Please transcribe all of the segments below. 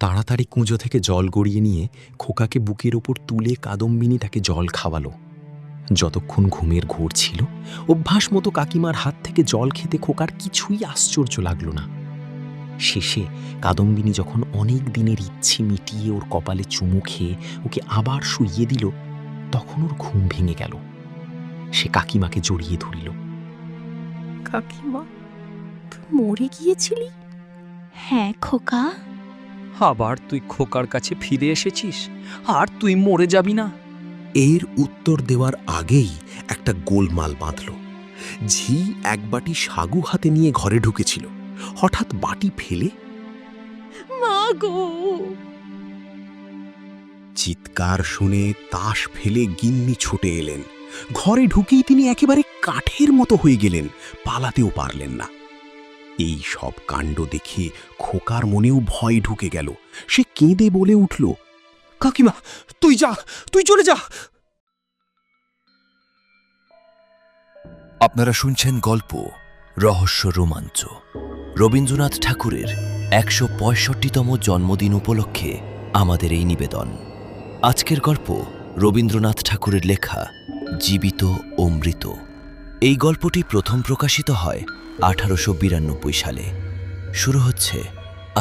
তাড়াতাড়ি কুঁজো থেকে জল গড়িয়ে নিয়ে খোকাকে বুকের ওপর তুলে কাদম্বিনী তাকে জল খাওয়ালো। যতক্ষণ ঘুমের ঘোর ছিল, অভ্যাস মতো কাকিমার হাত থেকে জল খেতে খোকার কিছুই আশ্চর্য লাগল না। শেষে কাদম্বিনী যখন অনেক দিনের ইচ্ছে মিটিয়ে ওর কপালে চুমু খেয়ে ওকে আবার শুইয়ে দিল, তখন ওর ঘুম ভেঙে গেল। সে কাকিমাকে জড়িয়ে ধরিল। কাকিমা, তুই মরে গিয়েছিলি? হ্যাঁ খোকা। আবার তুই খোকার কাছে ফিরে এসেছিস, আর তুই মরে যাবি না? এর উত্তর দেওয়ার আগেই একটা গোলমাল বাঁধল। ঝি এক বাটি সাগু হাতে নিয়ে ঘরে ঢুকেছিল, হঠাৎ বাটি ফেলে মা গো! চিৎকার শুনে তাস ফেলে গিন্নি ছুটে এলেন। ঘরে ঢুকেই তিনি একেবারে কাঠের মতো হয়ে গেলেন, পালাতেও পারলেন না। এই সব কাণ্ড দেখে খোকার মনেও ভয় ঢুকে গেল। সে কেঁদে বলে উঠল, কাকিমা, তুই যা, তুই চলে যা। আপনারা শুনছেন গল্প রহস্য রোমাঞ্চ, রবীন্দ্রনাথ ঠাকুরের ১৬৫তম জন্মদিন উপলক্ষে আমাদের এই নিবেদন। আজকের গল্প রবীন্দ্রনাথ ঠাকুরের লেখা জীবিত ও মৃত। এই গল্পটি প্রথম প্রকাশিত হয় ১৮৯২ সালে। শুরু হচ্ছে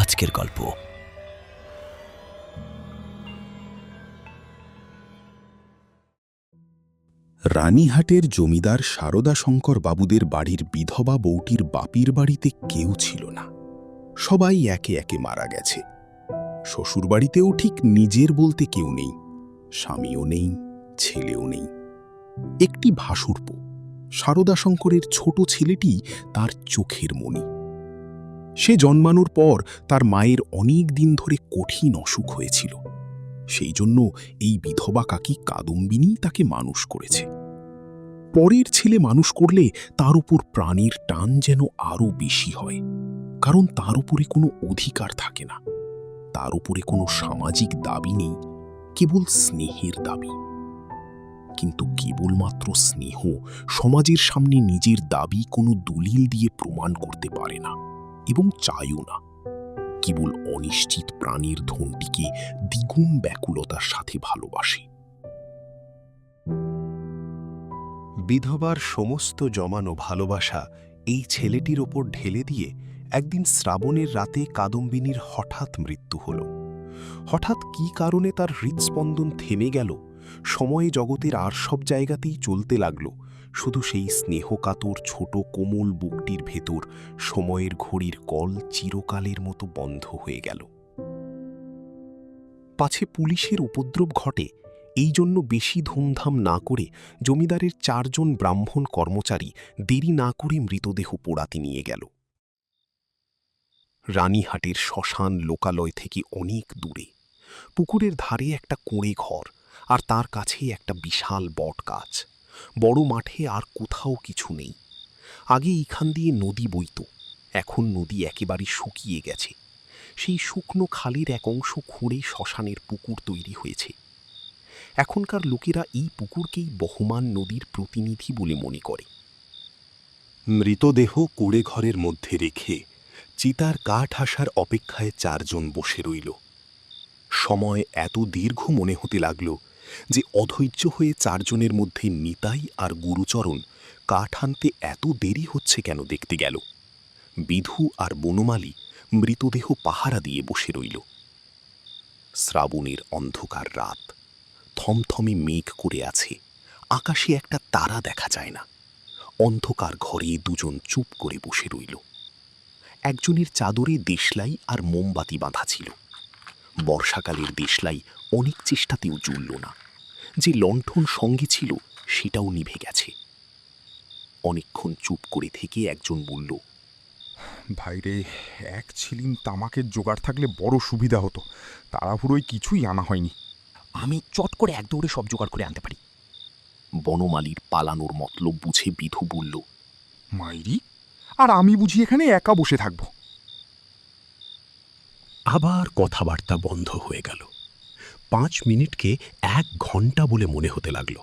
আজকের গল্প। রানীহাটের জমিদার সারদা শঙ্কর বাবুদের বাড়ির বিধবা বউটির বাপির বাড়িতে কেউ ছিল না। সবাই একে একে মারা গেছে। শ্বশুরবাড়িতেও ঠিক নিজের বলতে কেউ নেই, স্বামীও নেই, ছেলেও নেই। একটি ভাসুরপো, সারদা শঙ্করের ছোট ছেলেটি তার চোখের মণি। সে জন্মানোর পর তার মায়ের অনেক দিন ধরে কঠিন অসুখ হয়েছিল। সেই জন্য এই বিধবা কাকি কাদম্বিনী তাকে মানুষ করেছে। পরের ছেলে মানুষ করলে তার উপর প্রাণের টান যেন আরও বেশি হয়, কারণ তার উপরে কোনো অধিকার থাকে না, তার উপরে কোনো সামাজিক দাবি নেই, কেবল স্নেহের দাবি। কিন্তু কেবলমাত্র স্নেহ সমাজের সামনে নিজের দাবি কোনো দলিল দিয়ে প্রমাণ করতে পারে না, এবং চায়ও না। কেবল অনিশ্চিত প্রাণীর ধনটিকে দ্বিগুণ ব্যাকুলতার সাথে ভালোবাসে। বিধবার সমস্ত জমানো ভালোবাসা এই ছেলেটির ওপর ঢেলে দিয়ে একদিন শ্রাবণের রাতে কাদম্বিনীর হঠাৎ মৃত্যু হল। হঠাৎ কি কারণে তার হৃৎস্পন্দন থেমে গেল, সময়ে জগতের আর সব জায়গাতেই চলতে লাগল, শুধু সেই স্নেহকাতর ছোট কোমল বুকটির ভেতর সময়ের ঘড়ির কল চিরকালের মতো বন্ধ হয়ে গেল। পাছে পুলিশের উপদ্রব ঘটে, এই জন্য বেশি ধুমধাম না করে জমিদারের ৪ জন ব্রাহ্মণ কর্মচারী দেরি না করে মৃতদেহ পোড়াতে নিয়ে গেল। রানীহাটের শ্মশান লোকালয় থেকে অনেক দূরে, পুকুরের ধারে একটা কোড়ে ঘর, আর তার কাছেই একটা বিশাল বট গাছ। বড় মাঠে আর কোথাও কিছু নেই। আগে এইখান দিয়ে নদী বইত, এখন নদী একেবারে শুকিয়ে গেছে। সেই শুকনো খালের এক অংশ খুঁড়ে শ্মশানের পুকুর তৈরি হয়েছে। এখনকার লোকেরা এই পুকুরকেই বহমান নদীর প্রতিনিধি বলে মনে করে। মৃতদেহ কুড়ে ঘরের মধ্যে রেখে চিতার কাঠ আসার অপেক্ষায় ৪ জন বসে রইল। সময় এত দীর্ঘ মনে হতে লাগল যে অধৈর্য হয়ে ৪ জনের মধ্যে নিতাই আর গুরুচরণ কাঠ আনতে এত দেরি হচ্ছে কেন দেখতে গেল। বিধু আর বনমালী মৃতদেহ পাহারা দিয়ে বসে রইল। শ্রাবণের অন্ধকার রাত, থমথমে মেঘ করে আছে, আকাশে একটা তারা দেখা যায় না। অন্ধকার ঘরে ২ জন চুপ করে বসে রইল। একজনের চাদরে দেশলাই আর মোমবাতি বাঁধা ছিল। বর্ষাকালের দেশলাই অনেক চেষ্টাতেও জ্বলল না। যে লণ্ঠন সঙ্গে ছিল সেটাও নিভে গেছে। অনেকক্ষণ চুপ করে থেকে একজন বলল, ভাইরে, ১ ছিলিম তামাকের জোগাড় থাকলে বড় সুবিধা হতো, তাড়াহুড়োয় কিছুই আনা হয়নি। আমি চট করে এক দৌড়ে সব জোগাড় করে আনতে পারি। বনমালীর পালানোর মতলব বুঝে বিধু বলল, মাইরি, আর আমি বুঝি এখানে একা বসে থাকব? আবার কথাবার্তা বন্ধ হয়ে গেল। ৫ মিনিটকে ১ ঘন্টা বলে মনে হতে লাগল।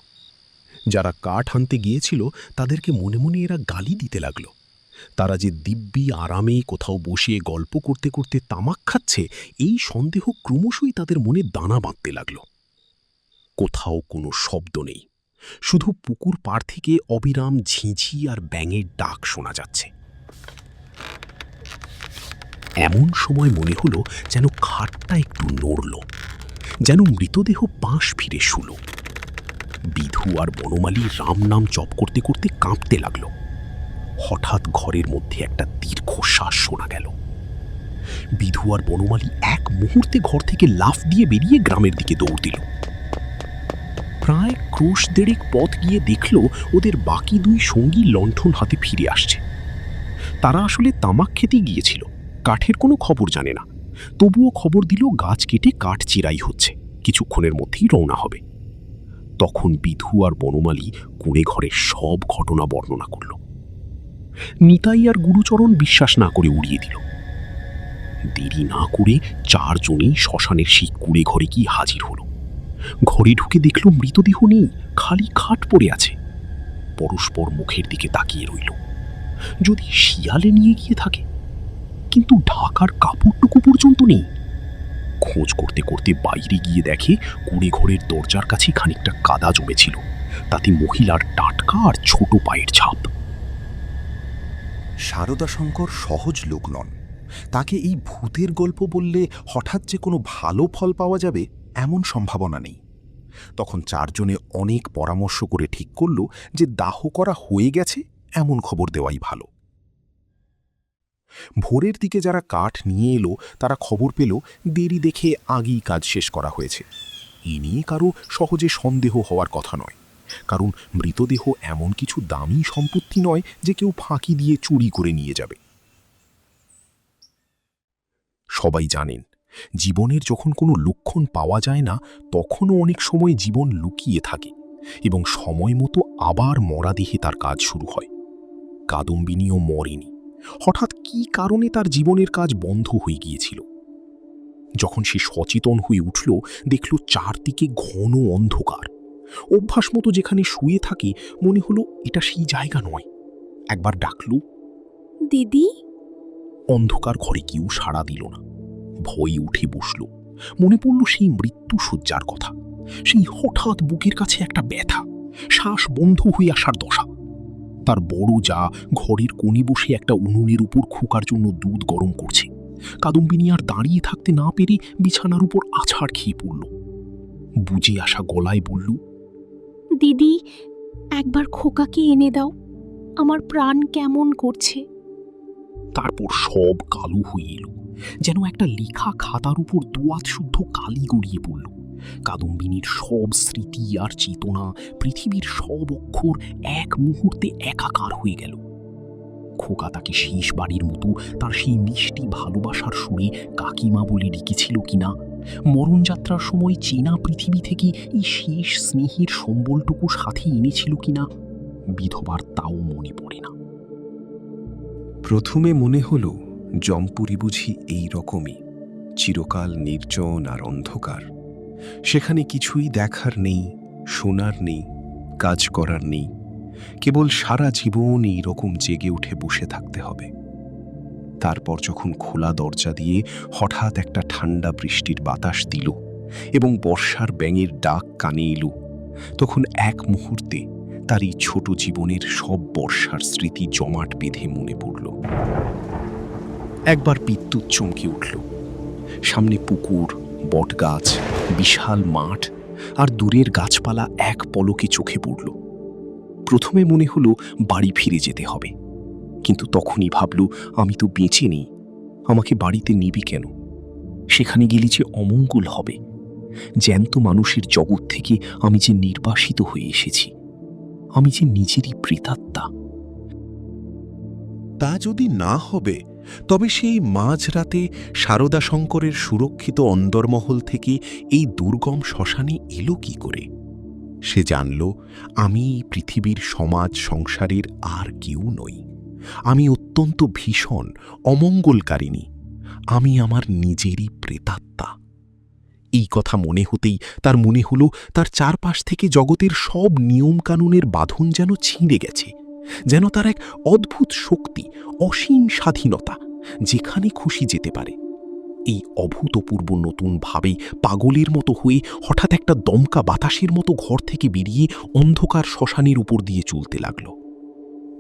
যারা কাঠ আনতে গিয়েছিল তাদেরকে মনে মনে এরা গালি দিতে লাগল। তারা যে দিব্যি আরামে কোথাও বসে গল্প করতে করতে তামাক খাচ্ছে, এই সন্দেহ ক্রমশই তাদের মনে দানা বাঁধতে লাগল। কোথাও কোনো শব্দ নেই, শুধু পুকুর পাড় থেকে অবিরাম ঝিঁঝি আর ব্যাঙের ডাক শোনা যাচ্ছে। এমন সময় মনে হলো যেন খাটটা একটু নড়ল, যেন মৃতদেহ পাশ ফিরে শুলো। বিধু আর বনমালী রাম নাম জপ করতে করতে কাঁপতে লাগল। হঠাৎ ঘরের মধ্যে একটা দীর্ঘশ্বাস শোনা গেল। বিধু আর বনমালী এক মুহূর্তে ঘর থেকে লাফ দিয়ে বেরিয়ে গ্রামের দিকে দৌড় দিল। প্রায় ক্রোশ দেড়েক পথ গিয়ে দেখল ওদের বাকি দুই সঙ্গী লণ্ঠন হাতে ফিরে আসছে। তারা আসলে তামাক খেতে গিয়েছিল, কাঠের কোনো খবর জানে না। তবুও খবর দিল গাছ কেটে কাঠ চিরাই হচ্ছে, কিছুক্ষণের মধ্যেই রওনা হবে। তখন বিধু আর বনমালী কুঁড়ে ঘরের সব ঘটনা বর্ণনা করল। নিতাই আর গুরুচরণ বিশ্বাস না করে উড়িয়ে দিল। দেরি না করে চারজনেই শ্মশানের সেই কুঁড়ে ঘরে গিয়ে হাজির হলো। ঘরে ঢুকে দেখল মৃতদেহ নেই, খালি খাট পড়ে আছে। পরস্পর মুখের দিকে তাকিয়ে রইল। যদি শিয়ালে নিয়ে গিয়ে থাকে, কিন্তু ঢাকার কাপড়টুকু পর্যন্ত নেই। খোঁজ করতে করতে বাইরে গিয়ে দেখে কুঁড়ে ঘরের দরজার কাছে খানিকটা কাদা জমেছিল, তাতে মহিলার টাটকা আর ছোট পায়ের ছাপ। সারদা শঙ্কর সহজ লোক নন। তাকে এই ভূতের গল্প বললে হঠাৎ যে কোনো ভালো ফল পাওয়া যাবে এমন সম্ভাবনা নেই। তখন চারজনে অনেক পরামর্শ করে ঠিক করল যে দাহ করা হয়ে গেছে এমন খবর দেওয়াই ভালো। ভোরের দিকে যারা কাঠ নিয়ে এলো তারা খবর পেল দেরি দেখে আগেই কাজ শেষ করা হয়েছে। এ নিয়ে কারো সহজে সন্দেহ হওয়ার কথা নয়, কারণ মৃতদেহ এমন কিছু দামি সম্পত্তি নয় যে কেউ ফাঁকি দিয়ে চুরি করে নিয়ে যাবে। সবাই জানেন, জীবনের যখন কোনো লক্ষণ পাওয়া যায় না, তখনও অনেক সময় জীবন লুকিয়ে থাকে এবং সময় মতো আবার মরা দেহে তার কাজ শুরু হয়। কাদম্বিনীও মরেনি। হঠাৎ কী কারণে তার জীবনের কাজ বন্ধ হয়ে গিয়েছিল। যখন সে সচেতন হয়ে উঠল, দেখল চারদিকে ঘন অন্ধকার। অভ্যাস মতো যেখানে শুয়ে থাকে মনে হলো এটা সেই জায়গা নয়। একবার ডাকল, দিদি। অন্ধকার ঘরে কেউ সাড়া দিল না। ভয়ে উঠে বসল। মনে পড়ল সেই মৃত্যুশয্যার কথা, সেই হঠাৎ বুকের কাছে একটা ব্যথা, শ্বাস বন্ধ হয়ে আসার দশা। তার বড় যা ঘরের কোণে বসে একটা উনুনের উপর খোকার জন্য দুধ গরম করছে। কাদম্বিনী আর দাঁড়িয়ে থাকতে না পেরে বিছানার উপর আছাড় খেয়ে পড়ল। বুঝে আসা গলায় বলল, দিদি, একবার খোকাকে এনে দাও, আমার প্রাণ কেমন করছে। তারপর সব কালো হয়ে এলো, যেন একটা লেখা খাতার উপর দোয়াত শুদ্ধ কালি গড়িয়ে পড়ল। কাদম্বিনীর সব স্মৃতি আর চেতনা, পৃথিবীর সব অক্ষর এক মুহূর্তে একাকার হয়ে গেল। খোকা তাকে শেষ বাড়ির মতো তার সেই মিষ্টি ভালোবাসার সুরে কাকিমা বলে ডেকেছিল কিনা, মরণযাত্রার সময় চেনা পৃথিবী থেকে এই শেষ স্নেহের সম্বলটুকু সাথে এনেছিল কিনা, বিধবার তাও মনে পড়ে না। প্রথমে মনে হলো জমপুরি বুঝি এই রকমই, চিরকাল নির্জন আর অন্ধকার। সেখানে কিছুই দেখার নেই, শোনার নেই, কাজ করার নেই, কেবল সারা জীবন এই রকম জেগে উঠে বসে থাকতে হবে। তারপর যখন খোলা দরজা দিয়ে হঠাৎ একটা ঠান্ডা বৃষ্টির বাতাস দিল এবং বর্ষার ব্যাঙের ডাক কানে এলো, তখন এক মুহূর্তে তার এই ছোট জীবনের সব বর্ষার স্মৃতি জমাট বেঁধে মনে পড়ল। একবার বিদ্যুৎ চমকে উঠল। সামনে পুকুর, বটগাছ, বিশাল মাঠ আর দূরের গাছপালা এক পলকে চোখে পড়ল। প্রথমে মনে হলো বাড়ি ফিরে যেতে হবে, কিন্তু তখনই ভাবল, আমি তো বেঁচে নেই, আমাকে বাড়িতে নিবি কেন? সেখানে গেলে যে অমঙ্গল হবে। জ্যান্ত মানুষের জগৎ থেকে আমি যে নির্বাসিত হয়ে এসেছি, আমি যে নিজেরই প্রেতাত্মা। তা যদি না হবে, তবে সেই মাঝরাতে সারদা শঙ্করের সুরক্ষিত অন্দরমহল থেকে এই দুর্গম শ্মশানে এলো কি করে? সে জানল, আমি পৃথিবীর সমাজ সংসারের আর কেউ নই। আমি অত্যন্ত ভীষণ অমঙ্গলকারিণী। আমি আমার নিজেরই প্রেতাত্মা। এই কথা মনে হতেই তার মনে হলো তার চারপাশ থেকে জগতের সব নিয়মকানুনের বাঁধন যেন ছিঁড়ে গেছে। যেন তার এক অদ্ভুত শক্তি, অসীম স্বাধীনতা, যেখানে খুশি যেতে পারে। এই অভূতপূর্ব নতুন ভাবে পাগলের মতো হয়ে হঠাৎ একটা দমকা বাতাসের মতো ঘর থেকে বেরিয়ে অন্ধকার শ্মশানের উপর দিয়ে চলতে লাগল।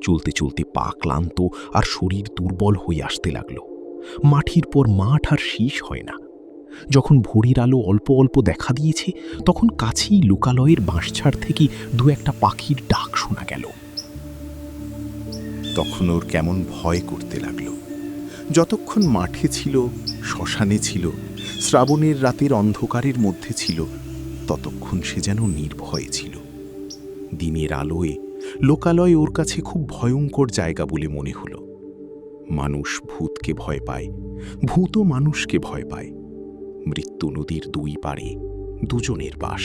চলতে চলতে পা ক্লান্ত আর শরীর দুর্বল হয়ে আসতে লাগল। মাঠের পর মাঠ আর শেষ হয় না। যখন ভোরের আলো অল্প অল্প দেখা দিয়েছে, তখন কাছেই লোকালয়ের বাঁশঝাড় থেকে দু একটা পাখির ডাক শোনা গেল। তখন ওর কেমন ভয় করতে লাগলো। যতক্ষণ মাঠে ছিল, শ্মশানে ছিল, শ্রাবণের রাতের অন্ধকারের মধ্যে ছিল, ততক্ষণ সে যেন নির্ভয়ে ছিল। দিনের আলোয় লোকালয় ওর কাছে খুব ভয়ঙ্কর জায়গা বলে মনে হলো। মানুষ ভূতকে ভয় পায়, ভূতও মানুষকে ভয় পায়। মৃত্যু নদীর দুই পাড়ে দুজনের বাস।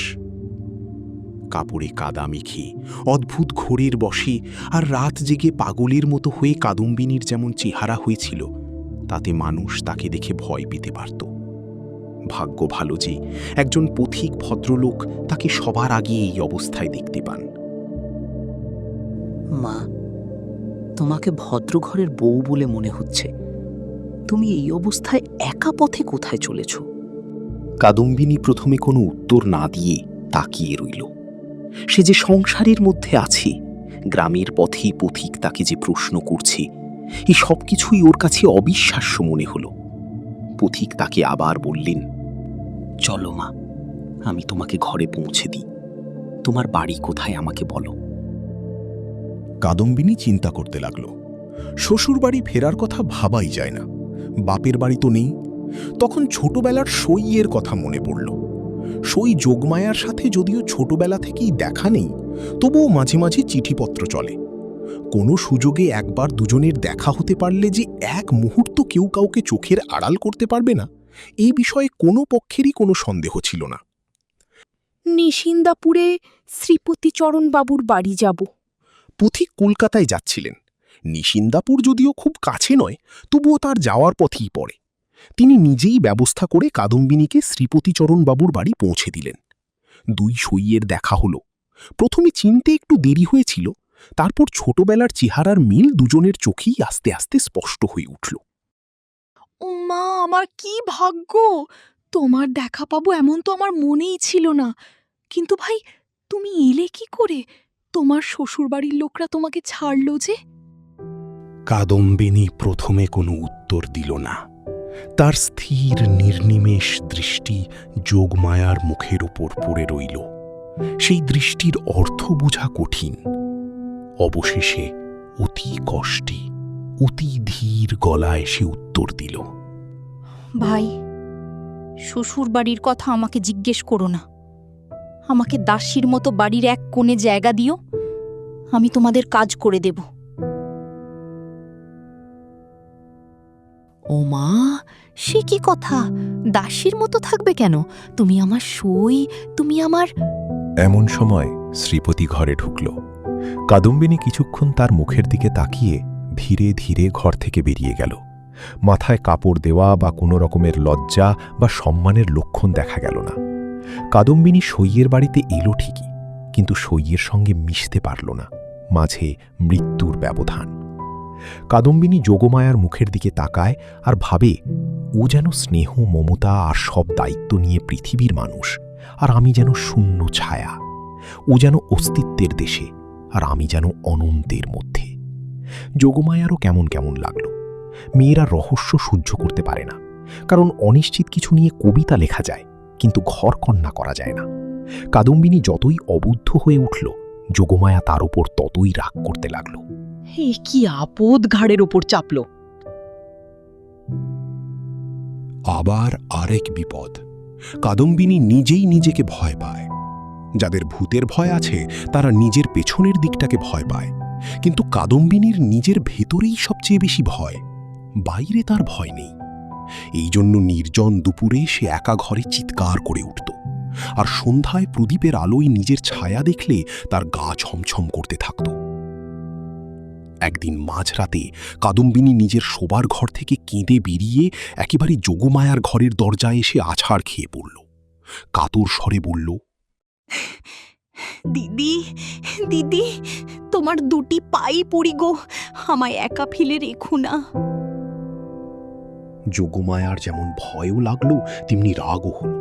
কাপড়ে কাদা মেখে অদ্ভুত ঘোরের বসে আর রাত জেগে পাগলের মতো হয়ে কাদম্বিনীর যেমন চেহারা হয়েছিল, তাতে মানুষ তাকে দেখে ভয় পেতে পারত। ভাগ্য ভালো যে একজন পথিক ভদ্রলোক তাকে সবার আগে এই অবস্থায় দেখতে পান। মা, তোমাকে ভদ্রঘরের বউ বলে মনে হচ্ছে। তুমি এই অবস্থায় একা পথে কোথায় চলেছ? কাদম্বিনী প্রথমে কোনো উত্তর না দিয়ে তাকিয়ে রইল। সে যে সংসারের মধ্যে আছে, গ্রামের পথে পথিক তাকে যে প্রশ্ন করছে, এই সব কিছুই ওর কাছে অবিশ্বাস্য মনে হলো। পথিক তাকে আবার বললেন, চলো মা, আমি তোমাকে ঘরে পৌঁছে দিই। তোমার বাড়ি কোথায় আমাকে বলো। কাদম্বিনী চিন্তা করতে লাগল। শ্বশুর বাড়ি ফেরার কথা ভাবাই যায় না, বাপের বাড়ি তো নেই। তখন ছোটবেলার সইয়ের কথা মনে পড়ল। সই যোগমায়ার সাথে যদিও ছোটবেলা থেকেই দেখা নেই, তবুও মাঝে মাঝে চিঠিপত্র চলে। কোনো সুযোগে একবার দুজনের দেখা হতে পারলে যে এক মুহূর্ত কেউ কাউকে চোখের আড়াল করতে পারবে না, এই বিষয়ে কোনো পক্ষেরই কোনো সন্দেহ ছিল না। নিশিন্দাপুরে শ্রীপতিচরণ বাবুর বাড়ি যাব। পথিক কলকাতায় যাচ্ছিলেন। নিশিন্দাপুর যদিও খুব কাছে নয়, তবুও তার যাওয়ার পথেই পড়ে। তিনি নিজেই ব্যবস্থা করে কাদম্বিনীকে শ্রীপতিচরণ বাবুর বাড়ি পৌঁছে দিলেন। দুই সইয়ের দেখা হলো। প্রথমে চিনতে একটু দেরি হয়েছিল, তারপর ছোটবেলার চেহারার মিল দুজনের চোখেই আস্তে আস্তে স্পষ্ট হয়ে উঠল। ও মা, আমার কি ভাগ্য! তোমার দেখা পাবো এমন তো আমার মনেই ছিল না। কিন্তু ভাই, তুমি এলে কি করে? তোমার শ্বশুরবাড়ির লোকরা তোমাকে ছাড়ল যে? কাদম্বিনী প্রথমে কোনো উত্তর দিল না। তার স্থির নির্নিমেষ দৃষ্টি যোগমায়ার মুখের উপর পড়ে রইল। সেই দৃষ্টির অর্থ বোঝা কঠিন। অবশেষে অতি কষ্টে, অতি ধীর গলায় সে উত্তর দিল, ভাই, শ্বশুরবাড়ির কথা আমাকে জিজ্ঞেস করো না। আমাকে দাসীর মতো বাড়ির এক কোণে জায়গা দিও, আমি তোমাদের কাজ করে দেব। ও মা, সে কি কথা? দাসীর মতো থাকবে কেন? তুমি আমার সই, তুমি আমার... এমন সময় শ্রীপতি ঘরে ঢুকল। কাদম্বিনী কিছুক্ষণ তার মুখের দিকে তাকিয়ে ধীরে ধীরে ঘর থেকে বেরিয়ে গেল। মাথায় কাপড় দেওয়া বা কোনো রকমের লজ্জা বা সম্মানের লক্ষণ দেখা গেল না। কাদম্বিনী সইয়ের বাড়িতে এলো ঠিকই, কিন্তু সইয়ের সঙ্গে মিশতে পারল না। মাঝে মৃত্যুর ব্যবধান। কাদম্বিনী যোগমায়ার মুখের দিকে তাকায় আর ভাবে, ও যেন স্নেহ, মমতা আর সব দায়িত্ব নিয়ে পৃথিবীর মানুষ, আর আমি যেন শূন্য ছায়া। ও যেন অস্তিত্বের দেশে, আর আমি যেন অনন্তের মধ্যে। যোগমায়ারও কেমন কেমন লাগল। মেয়েরা রহস্য সহ্য করতে পারে না, কারণ অনিশ্চিত কিছু নিয়ে কবিতা লেখা যায়, কিন্তু ঘরকন্যা করা যায় না। কাদম্বিনী যতই অবুদ্ধ হয়ে উঠল, যোগমায়া তার ওপর ততই রাগ করতে লাগল। এ কি আপদ ঘাড়ের ওপর চাপল! আবার আরেক বিপদ। কাদম্বিনী নিজেই নিজেকে ভয় পায়। যাদের ভূতের ভয় আছে তারা নিজের পেছনের দিকটাকে ভয় পায়, কিন্তু কাদম্বিনীর নিজের ভেতরেই সবচেয়ে বেশি ভয়। বাইরে তার ভয় নেই। এই জন্য নির্জন দুপুরে সে একা ঘরে চিৎকার করে উঠত, আর সন্ধ্যায় প্রদীপের আলোয় নিজের ছায়া দেখলে তার গা ছমছম করতে থাকত। একদিন মাঝরাতে কাদম্বিনী নিজের শোবার ঘর থেকে কেঁদে বেরিয়ে একেবারে যোগমায়ার ঘরের দরজায় এসে আছাড় খেয়ে পড়ল। কাতর স্বরে বলল, দিদি, দিদি, তোমার দুটি পাই পড়ি গো, আমায় একা ফেলে রেখো না। যোগমায়ার যেমন ভয়ও লাগলো তেমনি রাগও হলো।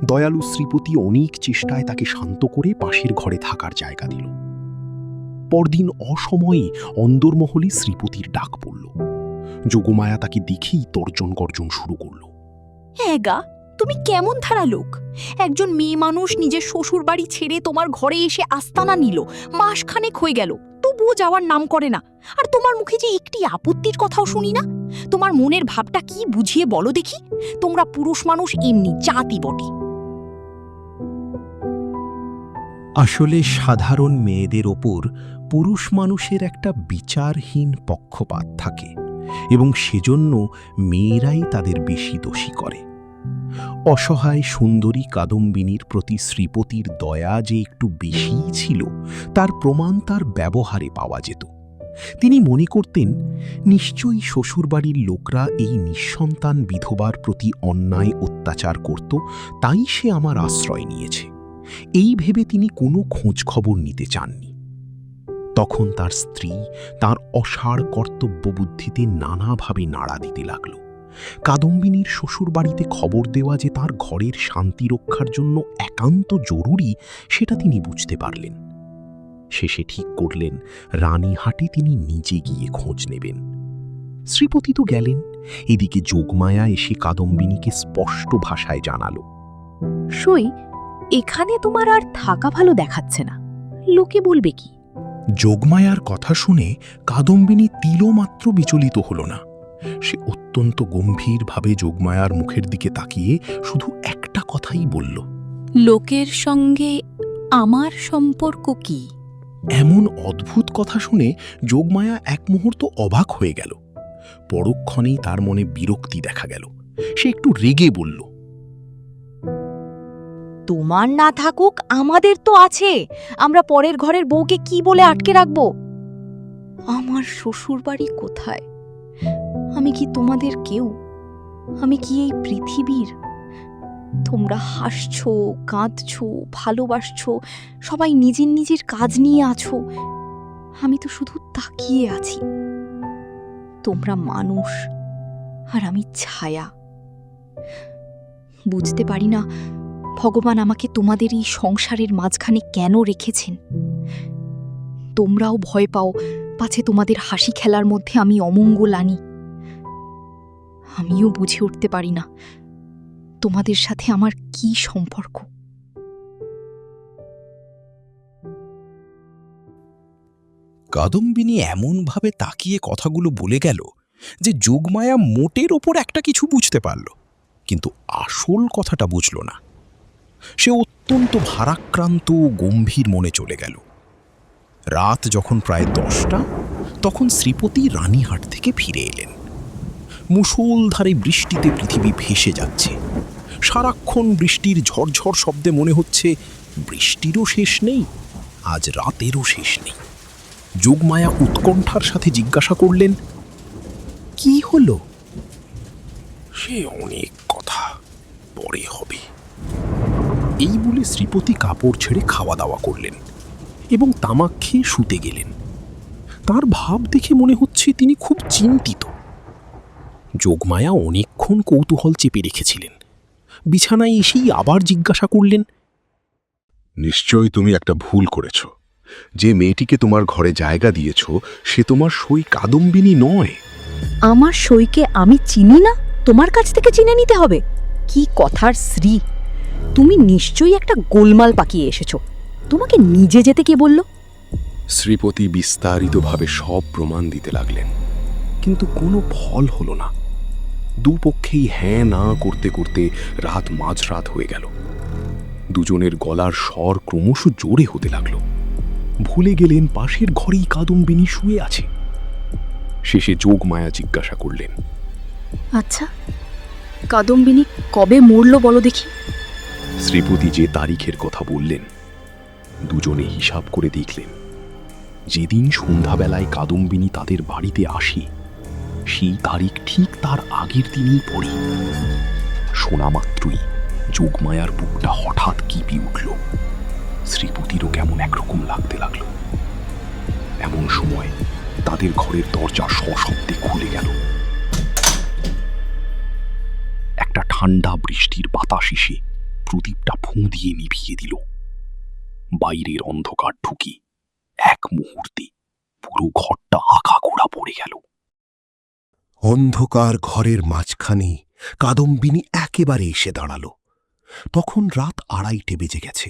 দয়ালু শ্রীপতি অনেক চেষ্টায় তাকে শান্ত করে পাশের ঘরে থাকার জায়গা দিল। পরদিন অসময়ে অন্দরমহলে শ্রীপতির ডাক পড়ল। যোগমায়া তাকে দেখেই তর্জন গর্জন শুরু করল। হ্যাঁ গা, তুমি কেমন ধারা লোক! একজন মেয়ে মানুষ নিজের শ্বশুর বাড়ি ছেড়ে তোমার ঘরে এসে আস্তানা নিল, মাসখানেক হয়ে গেল, তবুও যাওয়ার নাম করে না। আর তোমার মুখে যে একটি আপত্তির কথাও শুনি না। তোমার মনের ভাবটা কি বুঝিয়ে বলো দেখি। তোমরা পুরুষ মানুষ এমনি জাতি বটে। আসলে সাধারণ মেয়েদের ওপর পুরুষ মানুষের একটা বিচারহীন পক্ষপাত থাকে এবং সেজন্য মেয়েরাই তাদের বেশি দোষী করে। অসহায় সুন্দরী কাদম্বিনীর প্রতি শ্রীপতির দয়া যে একটু বেশিই ছিল তার প্রমাণ তার ব্যবহারে পাওয়া যেত। তিনি মনে করতেন নিশ্চয়ই শ্বশুরবাড়ির লোকরা এই নিঃসন্তান বিধবার প্রতি অন্যায় অত্যাচার করত, তাই সে আমার আশ্রয় নিয়েছে। এই ভেবে তিনি কোনো খোঁজ খবর নিতে চাননি। তখন তার স্ত্রী তার অসাড় কর্তব্যবুদ্ধিতে নানাভাবে নাড়া দিতে লাগল। কাদম্বিনীর শ্বশুরবাড়িতে খবর দেওয়া যে তার ঘরের শান্তি রক্ষার জন্য একান্ত জরুরি, সেটা তিনি বুঝতে পারলেন। শেষে ঠিক করলেন রানীহাটে তিনি নিজে গিয়ে খোঁজ নেবেন। শ্রীপতি তো গেলেন, এদিকে যোগমায়া এসে কাদম্বিনীকে স্পষ্ট ভাষায় জানালো, সই, এখানে তোমার আর থাকা ভালো দেখাচ্ছে না। লোকে বলবে কি? যোগমায়ার কথা শুনে কাদম্বিনী তিলমাত্র বিচলিত হল না। সে অত্যন্ত গম্ভীরভাবে যোগমায়ার মুখের দিকে তাকিয়ে শুধু একটা কথাই বলল, লোকের সঙ্গে আমার সম্পর্ক কি? এমন অদ্ভুত কথা শুনে যোগমায়া এক মুহূর্ত অবাক হয়ে গেল। পরক্ষণেই তার মনে বিরক্তি দেখা গেল। সে একটু রেগে বলল, তোমার না থাকুক, আমাদের তো আছে। আমরা পরের ঘরের বউকে কি বলে আটকে রাখবো? আমার শ্বশুর বাড়ি কোথায়? আমি কি তোমাদের কেউ? আমি কি এই পৃথিবীর? তোমরা হাসছো, কাঁদছো, ভালোবাসছো, সবাই নিজের নিজের কাজ নিয়ে আছো। আমি তো শুধু তাকিয়ে আছি। তোমরা মানুষ আর আমি ছায়া। বুঝতে পারি না ভগবান আমাকে তোমাদের এই সংসারের মাঝখানে কেন রেখেছেন। তোমরাও ভয় পাও পাছে তোমাদের হাসি খেলার মধ্যে আমি অমঙ্গল আনি। আমিও বুঝে উঠতে পারি না তোমাদের সাথে আমার কি সম্পর্ক। কাদম্বিনী এমনভাবে তাকিয়ে কথাগুলো বলে গেল যে যোগমায়া মোটের ওপর একটা কিছু বুঝতে পারল, কিন্তু আসল কথাটা বুঝল না। সে অত্যন্ত ভারাক্রান্ত ও গম্ভীর মনে চলে গেল। রাত যখন প্রায় 10টা, তখন শ্রীপতি রানীহাট থেকে ফিরে এলেন। মুষলধারে বৃষ্টিতে পৃথিবী ভেসে যাচ্ছে। সারাক্ষণ বৃষ্টির ঝরঝর শব্দে মনে হচ্ছে বৃষ্টিরও শেষ নেই, আজ রাতেরও শেষ নেই। যোগমায়া উৎকণ্ঠার সাথে জিজ্ঞাসা করলেন, কি হলো? সে অনেক কথা, পরে হবে। এই বলে শ্রীপতি কাপড় ছেড়ে খাওয়া দাওয়া করলেন এবং তামাক খেয়ে শুতে গেলেন। তার ভাব দেখে মনে হচ্ছে তিনি খুব চিন্তিত। যোগমায়া অনেকক্ষণ কৌতূহল চেপে রেখেছিলেন। বিছানায় এসেই আবার জিজ্ঞাসা করলেন, নিশ্চয়ই তুমি একটা ভুল করেছ। যে মেয়েটিকে তোমার ঘরে জায়গা দিয়েছ সে তোমার সই কাদম্বিনী নয়। আমার সইকে আমি চিনি না, তোমার কাছ থেকে চিনে নিতে হবে? কি কথার শ্রী! তুমি নিশ্চয়ই একটা গোলমাল পাকিয়ে এসেছো। তোমাকে নিজে যেতে কে বলল? শ্রীপতি বিস্তারিতভাবে সব প্রমাণ দিতে লাগলেন, কিন্তু কোনো ফল হলো না। দুপক্ষেই হ্যাঁ না করতে করতে রাত মাঝরাত হয়ে গেল। দুজনের গলার স্বর ক্রমশ জোরে হতে লাগল। ভুলে গেলেন পাশের ঘরেই কাদম্বিনী শুয়ে আছে। শেষে যোগমায়া জিজ্ঞাসা করলেন, আচ্ছা, কাদম্বিনী কবে মরল বলো দেখি? শ্রীপতি যে তারিখের কথা বললেন, দুজনে হিসাব করে দেখলেন যেদিন সন্ধ্যাবেলায় কাদম্বিনী তাদের বাড়িতে আসে সেই তারিখ ঠিক তার আগের দিনই পড়ে। শোনা মাত্রই যোগমায়ার বুকটা হঠাৎ কেঁপে উঠল। শ্রীপতিরও কেমন একরকম লাগতে লাগলো। এমন সময় তাদের ঘরের দরজা সশব্দে খুলে গেল। একটা ঠান্ডা বৃষ্টির বাতাস এসে প্রদীপটা ফুঁ দিয়ে নিভিয়ে দিল। বাইরের অন্ধকার ঢুকে এক মুহূর্তে পুরো ঘরটা আগাগোড়া পড়ে গেল। অন্ধকার ঘরের মাঝখানে কাদম্বিনী একেবারে এসে দাঁড়ালো। তখন রাত 2:30 বেজে গেছে।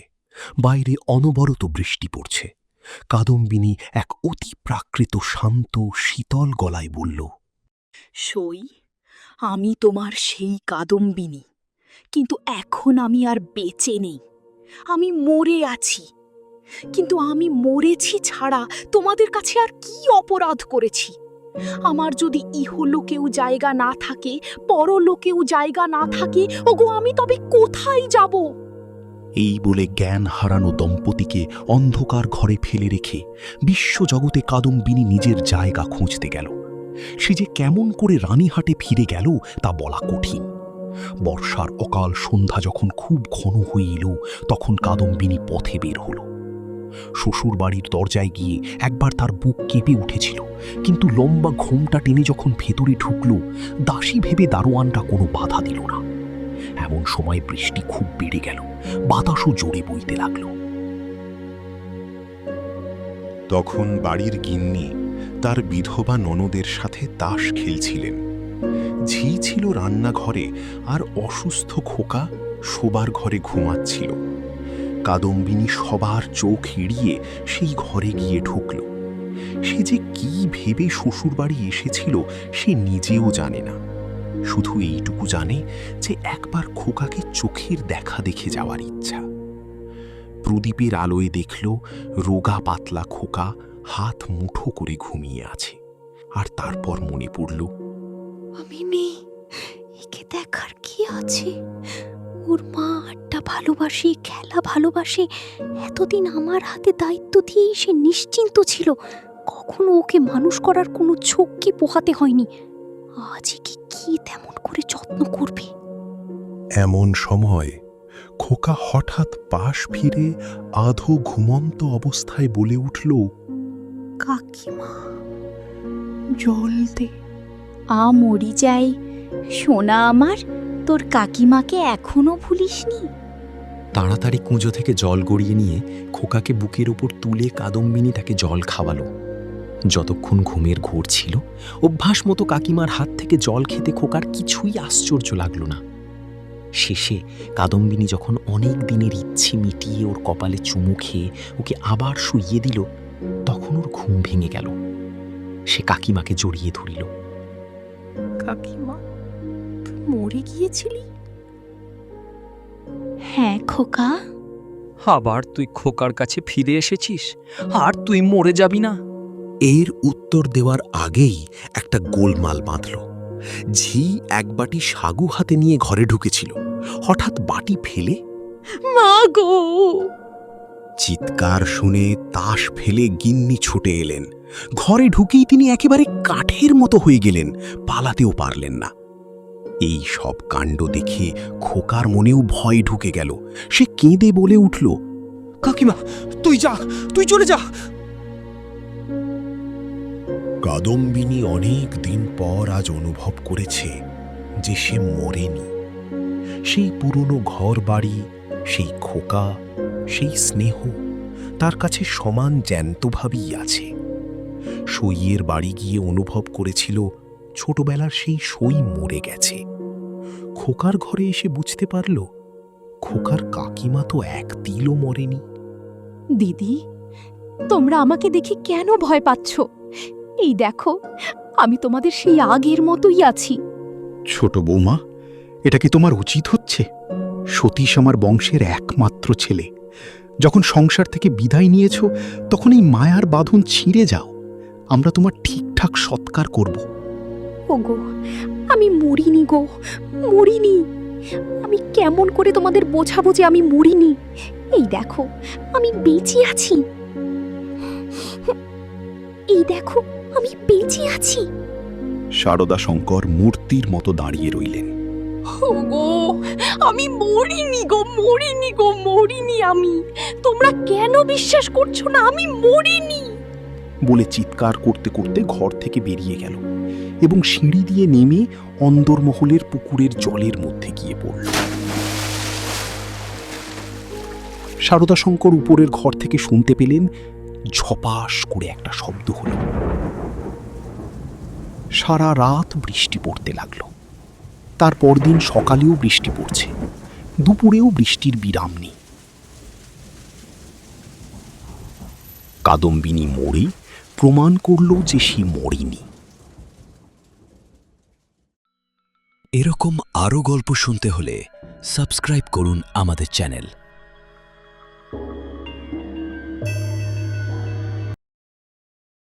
বাইরে অনবরত বৃষ্টি পড়ছে। কাদম্বিনী এক অতি প্রাকৃত শান্ত শীতল গলায় বলল, সই, আমি তোমার সেই কাদম্বিনী, কিন্তু এখন আমি আর বেঁচে নেই, আমি মরে আছি। কিন্তু আমি মরেছি ছাড়া তোমাদের কাছে আর কি অপরাধ করেছি? আমার যদি ইহলোকেও জায়গা না থাকে, পরলোকেও জায়গা না থাকে, ওগো আমি তবে কোথায় যাব? এই বলে জ্ঞান হারানো দম্পতিকে অন্ধকার ঘরে ফেলে রেখে বিশ্বজগতে কাদম্বিনী নিজের জায়গা খুঁজতে গেল। সে যে কেমন করে রানীহাটে ফিরে গেল তা বলা কঠিন। বর্ষার অকাল সন্ধ্যা যখন খুব ঘন হয়ে এলো, তখন কাদম্বিনী পথে বের হল। শ্বশুর বাড়ির দরজায় গিয়ে একবার তার বুক কেঁপে উঠেছিল, কিন্তু লম্বা ঘোমটা টেনে যখন ভেতরে ঢুকল, দাসী ভেবে দারোয়ানটা কোনো বাধা দিল না। এমন সময় বৃষ্টি খুব বেড়ে গেল, বাতাসও জোরে বইতে লাগল। তখন বাড়ির গিন্নি তার বিধবা ননদের সাথে তাস খেলছিলেন। ঝি ছিল রান্নাঘরে, আর অসুস্থ খোকা শোবার ঘরে ঘুমাচ্ছিল। কাদম্বিনী সবার চোখ এড়িয়ে সেই ঘরে গিয়ে ঢুকল। সে যে কি ভেবে শ্বশুরবাড়ি এসেছিল সে নিজেও জানে না। শুধু এইটুকু জানে যে একবার খোকাকে চোখের দেখা দেখে যাওয়ার ইচ্ছা। প্রদীপের আলোয় দেখল রোগা পাতলা খোকা হাত মুঠো করে ঘুমিয়ে আছে। আর তারপর মনে পড়ল, আমি নেই, একে দেখার কি আছে? ওর মা আড্ডা ভালোবাসে, খেলা ভালোবাসে। এতদিন আমার হাতে দায়িত্ব দিয়েই সে নিশ্চিন্ত ছিল। কখনো ওকে মানুষ করার কোনো ঝক্কি পোহাতে হয়নি। আজ একে কি তেমন করে যত্ন করবে? এমন সময় খোকা হঠাৎ পাশ ফিরে আধো ঘুমন্ত অবস্থায় বলে উঠল, কাকিমা, জল দে। মরি যাই। সোনা আমার, তোর কাকিমাকে এখনো ভুলিসনি? তাড়াতাড়ি কুঁজো থেকে জল গড়িয়ে নিয়ে খোকাকে বুকের ওপর তুলে কাদম্বিনী তাকে জল খাওয়ালো। যতক্ষণ ঘুমের ঘোর ছিল, অভ্যাস মতো কাকিমার হাত থেকে জল খেতে খোকার কিছুই আশ্চর্য লাগল না। শেষে কাদম্বিনী যখন অনেক দিনের ইচ্ছে মিটিয়ে ওর কপালে চুমু খেয়ে ওকে আবার শুইয়ে দিল, তখন ওর ঘুম ভেঙে গেল। সে কাকিমাকে জড়িয়ে ধরিল। কাকিমা, তুই মরে গিয়েছিলি? হ্যাঁ খোকা। আবার তুই খোকার কাছে ফিরে এসেছিস, আর তুই মরে যাবি না? এর উত্তর দেওয়ার আগেই একটা গোলমাল বাঁধল। ঝি এক বাটি সাগু হাতে নিয়ে ঘরে ঢুকেছিল। হঠাৎ বাটি ফেলে মা গো! চিৎকার শুনে তাস ফেলে গিন্নি ছুটে এলেন। ঘরে ঢুকেই তিনি একেবারে কাঠের মতো হয়ে গেলেন, পালাতেও পারলেন না। এই সব কাণ্ড দেখে খোকার মনেও ভয় ঢুকে গেল। সে কেঁদে বলে উঠল, কাকিমা, তুই যা, তুই চলে যা। কাদম্বিনী অনেক দিন পর আজ অনুভব করেছে যে সে মরেনি। সেই পুরনো ঘর বাড়ি, সেই খোকা, সেই স্নেহ তার কাছে সমান জ্যান্তভাবেই আছে। সইয়ের বাড়ি গিয়ে অনুভব করেছিল ছোটবেলার সেই সই মরে গেছে। খোকার ঘরে এসে বুঝতে পারল খোকার কাকিমা তো এক তিলও মরেনি। দিদি, তোমরা আমাকে দেখে কেন ভয় পাচ্ছ? এই দেখো, আমি তোমাদের সেই আগের মতোই আছি। ছোট বৌমা, এটা কি তোমার উচিত হচ্ছে? সতীশ আমার বংশের একমাত্র ছেলে। যখন সংসার থেকে বিদায় নিয়েছ, তখন এই মায়ার বাঁধন ছিঁড়ে যাও। আমরা তোমার ঠিকঠাক সৎকার করব। ওগো, আমি মরিনি গো, মরিনি। আমি কেমন করে তোমাদের বোঝাবো যে আমি মরিনি? এই দেখো, আমি বেঁচে আছি। এই দেখো, আমি বেঁচে আছি। শারদা শঙ্কর মূর্তির মতো দাঁড়িয়ে রইলেন। ওগো, আমি মরিনি গো, মরিনি গো, মরিনি আমি। তোমরা কেন বিশ্বাস করছো না? আমি মরিনি। বলে চিৎকার করতে করতে ঘর থেকে বেরিয়ে গেল এবং সিঁড়ি দিয়ে নেমে অন্দরমহলের পুকুরের জলের মধ্যে গিয়ে পড়ল। শারদাশঙ্কর উপরের ঘর থেকে শুনতে পেলেন ঝপাস করে একটা শব্দ হল। সারা রাত বৃষ্টি পড়তে লাগলো। তার পরদিন সকালেও বৃষ্টি পড়ছে, দুপুরেও বৃষ্টির বিরাম নেই। কাদম্বিনী মরে প্রমাণ করল যে সে মরেনি। এরকম আরও গল্প শুনতে হলে সাবস্ক্রাইব করুন আমাদের চ্যানেল।